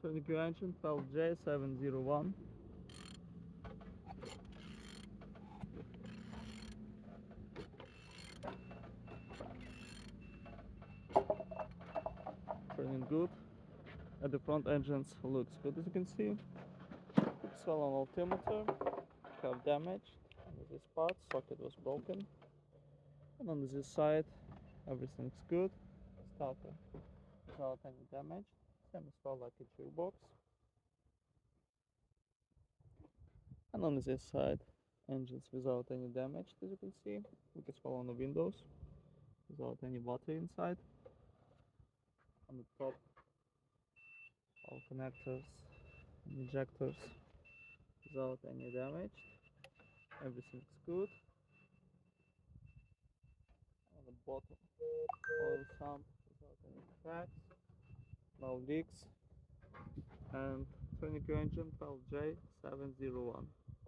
Turning engine 12J701. Turning good. At the front engines looks good, as you can see. Pixel on altimeter, have damage. This part, socket was broken. And on this side, everything's good. Starter without any damage. Same as well like a gearbox. And on this side, engines without any damage, as you can see. Look as well on the windows, without any water inside. On the top, all connectors and injectors without any damage. Everything's good. On the bottom, oil sump without any cracks, no leaks. And Turnic engine 12J701.